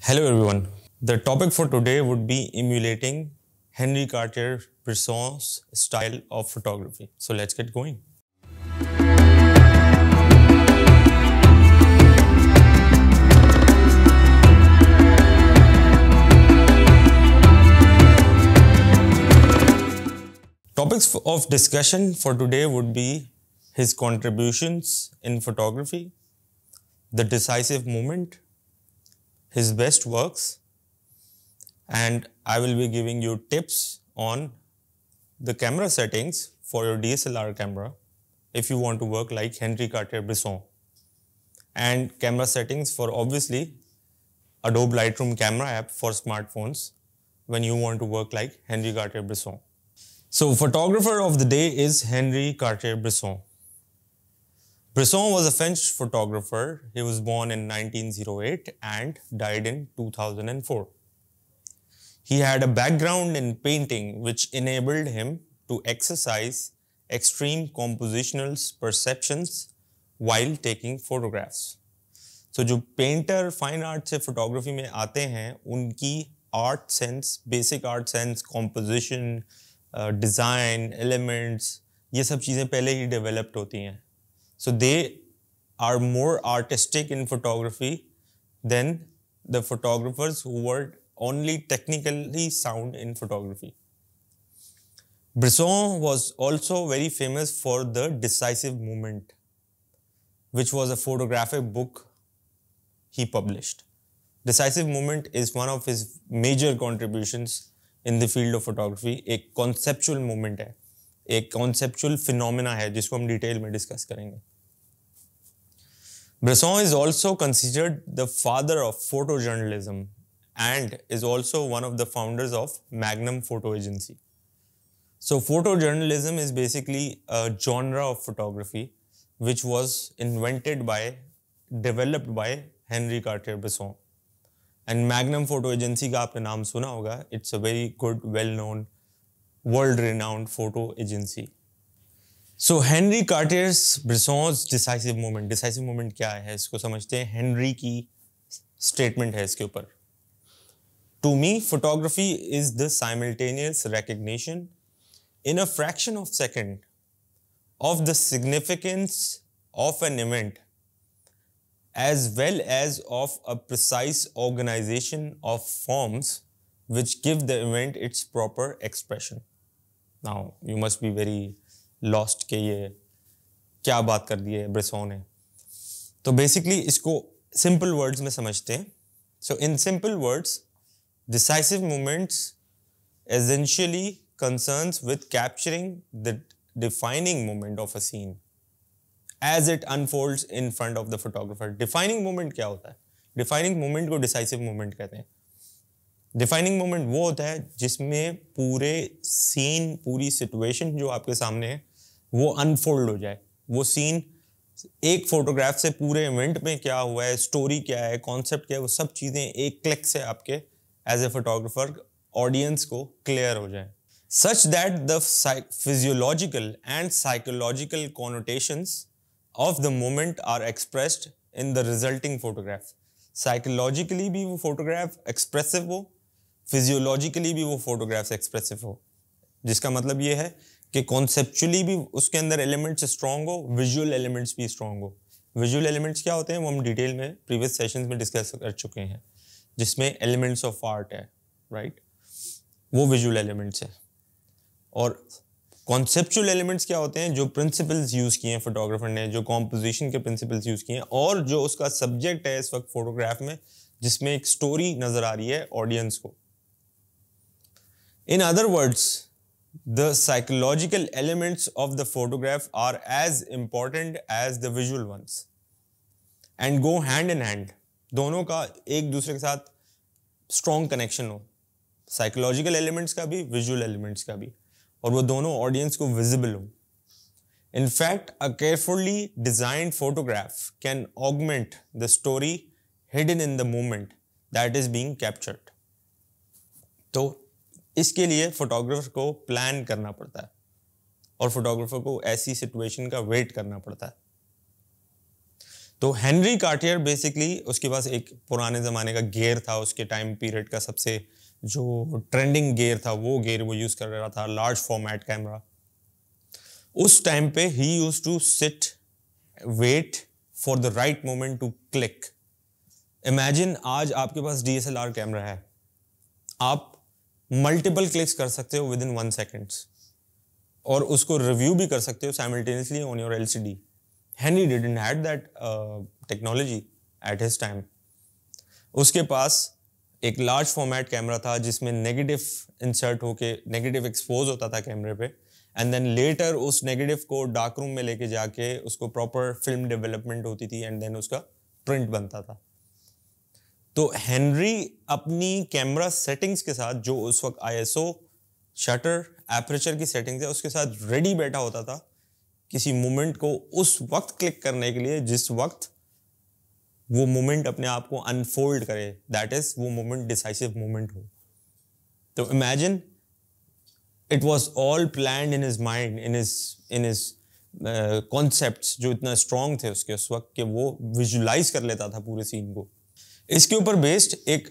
Hello everyone. The topic for today would be emulating Henri Cartier-Bresson's style of photography. So let's get going. Topics of discussion for today would be his contributions in photography, the decisive moment, his best works, and I will be giving you tips on the camera settings for your DSLR camera if you want to work like Henri Cartier-Bresson, and camera settings for obviously Adobe Lightroom camera app for smartphones when you want to work like Henri Cartier-Bresson. So photographer of the day is Henri Cartier-Bresson. Bresson was a French photographer. He was born in 1908 and died in 2004. He had a background in painting which enabled him to exercise extreme compositional perceptions while taking photographs. So जो painter fine art से photography में आते हैं उनकी art sense, basic art sense, composition, design, elements, ये सब चीज़ें पहले ही डेवलप्ड होती हैं. So they are more artistic in photography than the photographers who were only technically sound in photography. Bresson was also very famous for The Decisive Moment, which was a photographic book he published. Decisive Moment is one of his major contributions in the field of photography. एक conceptual moment है, एक conceptual phenomena है जिसको हम detail में discuss करेंगे. Bresson is also considered the father of photojournalism and is also one of the founders of Magnum Photo Agency. So photojournalism is basically a genre of photography which was developed by Henri Cartier-Bresson. And Magnum Photo Agency का आपने नाम सुना होगा. It's a very good, well-known, world-renowned photo agency. So Henri Cartier-Bresson's decisive moment. Decisive moment क्या है इसको समझते हैं. हेनरी की statement है इसके ऊपर. To me, photography is the simultaneous recognition in a fraction of a second of the significance of an event as well as of a precise organization of forms which give the event its proper expression. Now, you must be very lost कि ये क्या बात कर दी है ब्रेसॉन ने. तो basically इसको simple words में समझते हैं. So in simple words, decisive moments essentially concerns with capturing the defining moment of a scene as it unfolds in front of the photographer. Defining moment क्या होता है? Defining moment को decisive moment कहते हैं. Defining moment वो होता है जिसमें पूरे सीन, पूरी सिचुएशन जो आपके सामने है वो अनफोल्ड हो जाए. वो सीन एक फोटोग्राफ से पूरे इवेंट में क्या हुआ है, स्टोरी क्या है, कॉन्सेप्ट क्या है, वो सब चीज़ें एक क्लिक से आपके एज ए फोटोग्राफर ऑडियंस को क्लियर हो जाए. Such that the physiological and psychological connotations of the moment are expressed in the resulting photograph. Psychologically भी वो फोटोग्राफ एक्सप्रेसिव हो, फिजियोलॉजिकली भी वो फोटोग्राफ्स एक्सप्रेसिव हो, जिसका मतलब ये है कि कॉन्सेप्चुअली भी उसके अंदर एलिमेंट्स स्ट्रॉन्ग हो, विजुअल एलिमेंट्स भी स्ट्रॉन्ग हो. विजुअल एलिमेंट्स क्या होते हैं वो हम डिटेल में प्रीवियस सेशंस में डिस्कस कर चुके हैं, जिसमें एलिमेंट्स ऑफ आर्ट है, राइट, वो विजुअल एलिमेंट्स है. और कॉन्सेप्चुअल एलिमेंट्स क्या होते हैं, जो प्रिंसिपल्स यूज़ किए हैं फोटोग्राफर ने, जो कॉम्पोजिशन के प्रिंसिपल्स यूज़ किए हैं, और जो उसका सब्जेक्ट है इस वक्त फोटोग्राफ में, जिसमें एक स्टोरी नज़र आ रही है ऑडियंस को. In other words, the psychological elements of the photograph are as important as the visual ones and go hand in hand. दोनों का एक दूसरे के साथ स्ट्रॉन्ग कनेक्शन हो, साइकोलॉजिकल एलिमेंट्स का भी, विजुअल एलिमेंट्स का भी, और वो दोनों ऑडियंस को विजिबल हो. In fact, a carefully designed photograph can augment the story hidden in the moment that is being captured. तो इसके लिए फोटोग्राफर को प्लान करना पड़ता है और फोटोग्राफर को ऐसी सिचुएशन का वेट करना पड़ता है. तो हेनरी कार्टियर बेसिकली उसके पास एक पुराने ज़माने का गियर था, उसके टाइम पीरियड का सबसे जो ट्रेंडिंग गियर था वो गियर वो यूज़ कर रहा था, लार्ज फॉर्मेट कैमरा। उस टाइम पे ही use to sit wait for the right moment to click. Imagine आज आपके पास DSLR कैमरा है, आप मल्टीपल क्लिक्स कर सकते हो विद इन 1 सेकेंड्स और उसको रिव्यू भी कर सकते हो simultaneously on your LCD। Henry didn't had that technology at his time. उसके पास एक लार्ज फॉर्मेट कैमरा था जिसमें नेगेटिव इंसर्ट होके नेगेटिव एक्सपोज होता था कैमरे पे, एंड देन लेटर उस नेगेटिव को डार्क रूम में लेके जाके उसको प्रॉपर फिल्म डेवलपमेंट होती थी एंड देन उसका प्रिंट बनता था। तो हेनरी अपनी कैमरा सेटिंग्स के साथ जो उस वक्त ISO, शटर, एपरेचर की सेटिंग्स है उसके साथ रेडी बैठा होता था किसी मोमेंट को उस वक्त क्लिक करने के लिए जिस वक्त वो मोमेंट अपने आप को अनफोल्ड करे, दैट इज वो मोमेंट डिसाइसिव मोमेंट हो। तो imagine it was all planned in his mind, in his concepts जो इतना स्ट्रॉन्ग थे उसके उस वक्त कि वो विजुलाइज कर लेता था पूरे सीन को। इसके ऊपर बेस्ड एक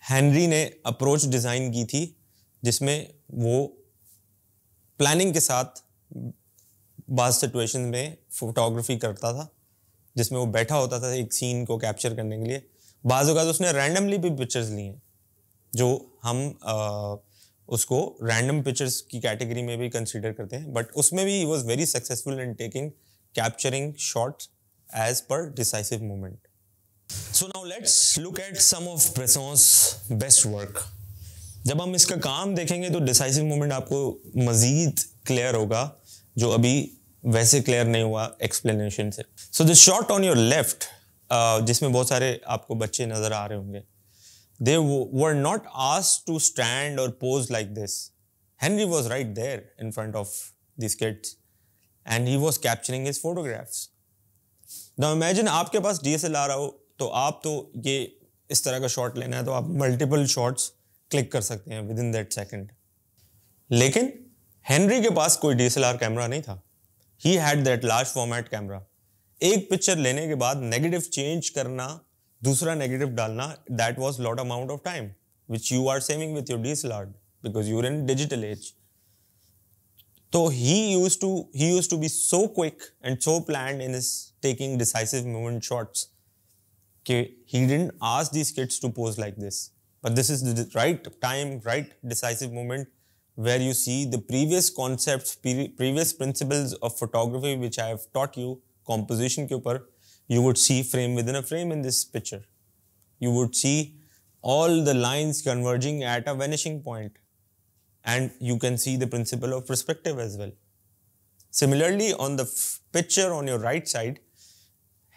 हेनरी ने अप्रोच डिज़ाइन की थी जिसमें वो प्लानिंग के साथ बाज़ सिचुएशन में फोटोग्राफी करता था, जिसमें वो बैठा होता था एक सीन को कैप्चर करने के लिए। बाज़ औक़ात उसने रैंडमली भी पिक्चर्स ली हैं जो हम उसको रैंडम पिक्चर्स की कैटेगरी में भी कंसीडर करते हैं, बट उसमें भी he was very successful in capturing shots as per decisive moment. So now let's look at some of Bresson's best work. जब हम इसका काम देखेंगे तो डिसाइसिव मोमेंट आपको मज़ीद क्लियर होगा जो अभी वैसे क्लियर नहीं हुआ एक्सप्लेनेशन से। So the shot on your left जिसमें बहुत सारे आपको बच्चे नज़र आ रहे होंगे, they were not asked to stand or pose like this. Henry was right there in front of these kids and he was capturing his photographs. Now imagine आपके पास DSLR हो तो आप तो ये इस तरह का शॉट लेना है तो आप मल्टीपल शॉट्स क्लिक कर सकते हैं विद इन दैट सेकेंड। लेकिन हेनरी के पास कोई DSLR कैमरा नहीं था। He had that large format camera. एक पिक्चर लेने के बाद नेगेटिव चेंज करना, दूसरा नेगेटिव डालना, that was lot amount of time which you are saving with your DSLR because you are in digital age. तो he used to be so quick and so planned in his taking decisive moment shots कि he didn't ask these kids to pose like this. But this is the right time, right decisive moment where you see the previous concepts, previous principles of photography which I have taught you, composition के ऊपर, you would see frame within a frame in this picture. You would see all the lines converging at a vanishing point. And you can see the principle of perspective as well. Similarly, on the picture on your right side,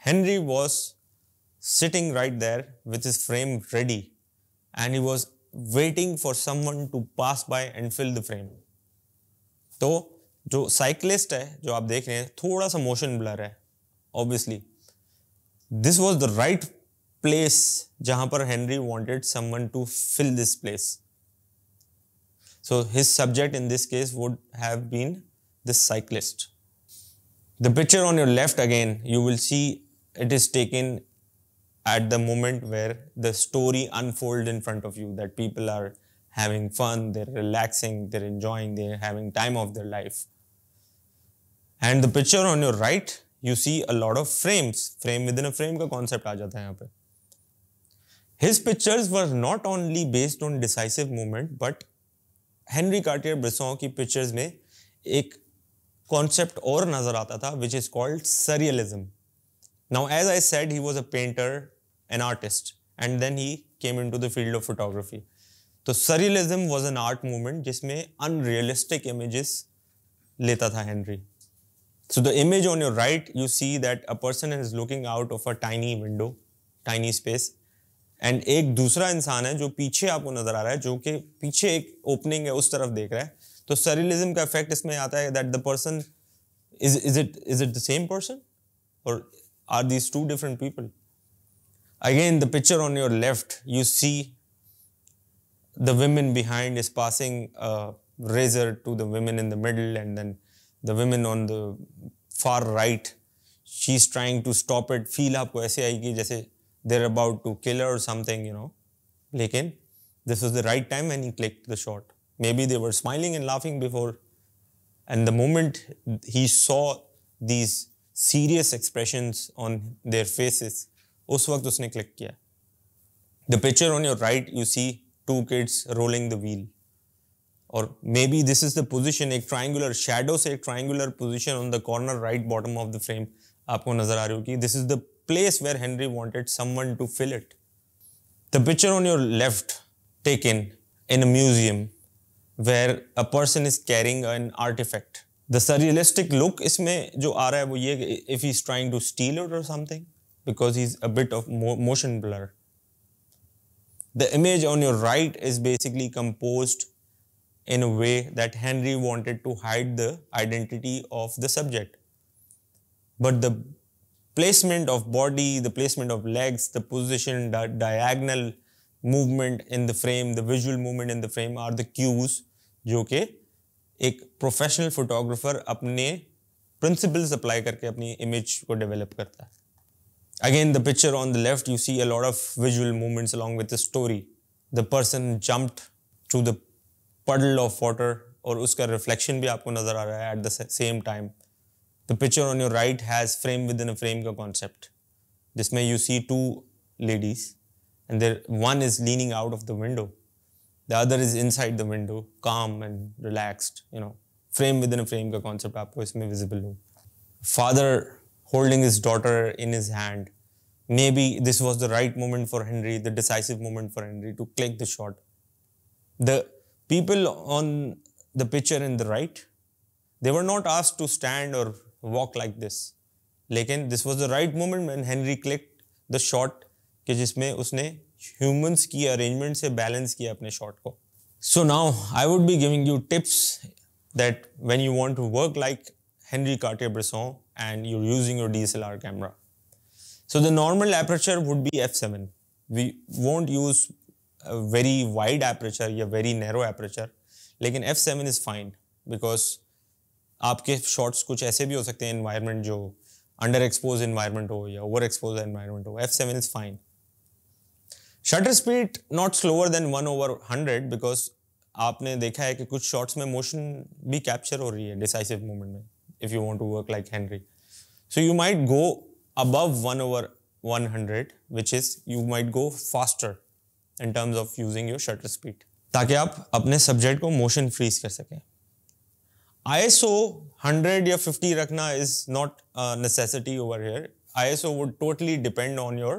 Henry was sitting right there with his frame ready and he was waiting for someone to pass by and fill the frame. तो जो cyclist है जो आप देख रहे हैं थोड़ा सा मोशन ब्लर है obviously. This was the right place जहां पर Henry wanted someone to fill this place. So his subject in this case would have been this cyclist. The picture on your left again, you will see it is taken at the moment where the story unfolds in front of you, that people are having fun, they're relaxing, they're enjoying, they're having time of their life. And the picture on your right, you see a lot of frames. Frame within a frame का concept आ जाता है यहाँ पे. His pictures were not only based on decisive moment, but Henri Cartier Bresson की pictures में एक concept और नजर आता था which is called surrealism. Now, as I said, he was a painter, an artist, and then he came into the field of photography. तो surrealism was an art movement जिसमें unrealistic images लेता था Henry. So the image on your right, you see that a person is looking out of a tiny window, tiny space, and एक दूसरा इंसान है जो पीछे आपको नजर आ रहा है, जो कि पीछे एक ओपनिंग है उस तरफ देख रहा है. तो surrealism का इफेक्ट इसमें आता है that the person is it the same person or are these two different people? Again, the picture on your left, you see the women behind is passing a razor to the women in the middle, and then the women on the far right, she is trying to stop it, feel आपको ऐसे आएगी जैसे there about to kill or something, you know. लेकिन this was the right time when he clicked the shot. Maybe they were smiling and laughing before, and the moment he saw these serious expressions on their faces, उस वक्त उसने click किया. The picture on your right, you see two kids rolling the wheel. Or maybe this is the position, एक triangular shadow से एक triangular position on the corner right bottom of the frame आपको नजर आ रही होगी. This is the place where Henry wanted someone to fill it. The picture on your left, taken in a museum where a person is carrying an artifact. The surrealistic look इसमें जो आ रहा है वो ये if he's trying to steal it or something, because he's a bit of motion blur. The image on your right is basically composed in a way that Henry wanted to hide the identity of the subject. But the placement of body, the placement of legs, the position, the diagonal movement in the frame, the visual movement in the frame are the cues जो कि एक professional photographer अपने principles apply करके अपनी image को develop करता है. Again, the picture on the left, you see a lot of visual movements along with the story. The person jumped through the puddle of water और उसका reflection भी आपको नजर आ रहा है at the same time. The picture on your right has frame within a frame का concept, जिसमें you see two ladies and one is leaning out of the window, the other is inside the window, calm and relaxed. You know, frame within a frame का concept आपको इसमें visible हो. Father holding his daughter in his hand. Maybe this was the right moment for Henry, the decisive moment for Henry to click the shot. The people on the picture in the right, they were not asked to stand or walk like this. लेकिन this was the right moment when Henry clicked the shot कि जिसमें उसने humans की arrangement से balance किया अपने shot को. So now I would be giving you tips that when you want to work like Henri Cartier-Bresson and you're using your DSLR camera. So the normal aperture would be f7. We won't use a very wide aperture या very narrow aperture, लेकिन f7 is fine because आपके shots कुछ ऐसे भी हो सकते हैं environment जो underexposed environment हो या overexposed environment हो. f7 is fine. Shutter speed not slower than 1/100 because आपने देखा है कि कुछ shots में motion भी capture हो रही है decisive moment में. If you want to work like Henry, so you might go above 1/100, which is you might go faster in terms of using your shutter speed, ताकि आप अपने subject को motion freeze कर सकें. ISO 100 या 50 रखना is not a necessity over here. ISO would totally depend on your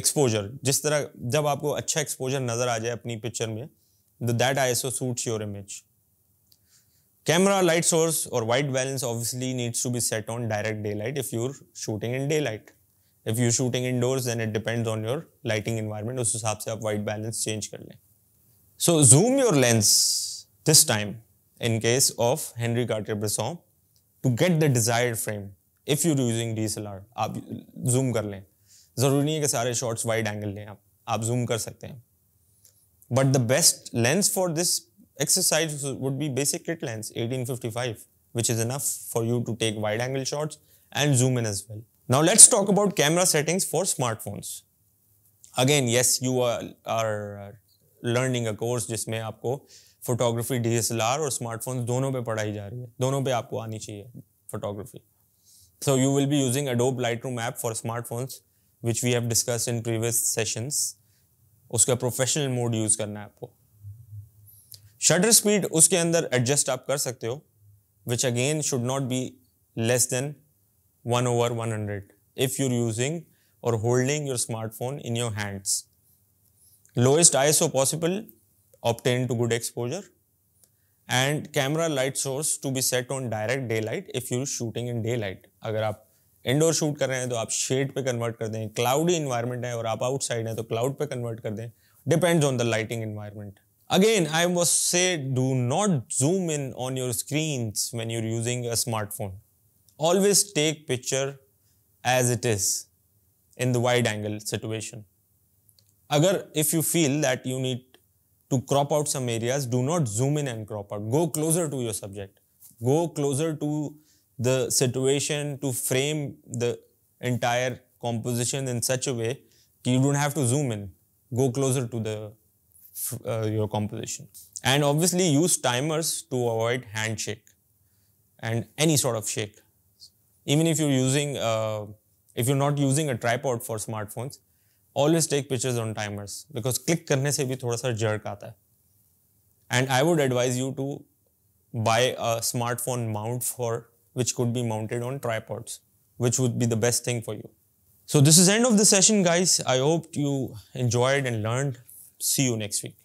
exposure. जिस तरह जब आपको अच्छा exposure नजर आ जाए अपनी picture में, that ISO suits your image. Camera light source or white balance obviously needs to be set on direct daylight if you're shooting in daylight. If you're shooting indoors, then it depends on your lighting environment. उस हिसाब से आप white balance change कर लें. So zoom your lens this time in case of Henri Cartier-Bresson to get the desired frame. If you're using DSLR, आप zoom कर लें. ज़रूरी नहीं है कि सारे shots wide angle लें आप zoom कर सकते हैं. But the best lens for this exercise would be basic kit lens 1855, which is enough for you to take wide angle shots and zoom in as well. Now let's talk about camera settings for smartphones. Again, yes, you are learning a course जिसमें आपको photography, DSLR और smartphones दोनों पे पढ़ाई जा रही है, दोनों पे आपको आनी चाहिए photography. So you will be using Adobe Lightroom app for smartphones, which we have discussed in previous sessions. उसका प्रोफेशनल मोड यूज करना है आपको. शटर स्पीड उसके अंदर एडजस्ट आप कर सकते हो, which again should not be less than 1/100 if you're using or holding your smartphone in your hands. Lowest ISO possible, obtain to good exposure, and camera light source to be set on direct daylight if you're shooting in daylight. अगर आप indoor shoot कर रहे हैं तो आप shade पे convert कर दें, क्लाउडी इन्वायरमेंट है और आप आउटसाइड हैं तो क्लाउड पे कन्वर्ट कर दें, depends on the lighting environment. Again, I must say, do not zoom in on your screens when you're using a smartphone. Always take picture as it is in the wide angle situation. Agar if you feel that you need to crop out some areas, do not zoom in and crop out. Go closer to your subject. Go closer to the situation to frame the entire composition in such a way that you don't have to zoom in, go closer to the your composition. And obviously use timers to avoid handshake and any sort of shake. Even if you're using, if you're not using a tripod for smartphones, always take pictures on timers because click करने से भी थोड़ा सा jerk आता है. And I would advise you to buy a smartphone mount which could be mounted on tripods, which would be the best thing for you. So this is the end of the session, guys. I hope you enjoyed and learned. See you next week.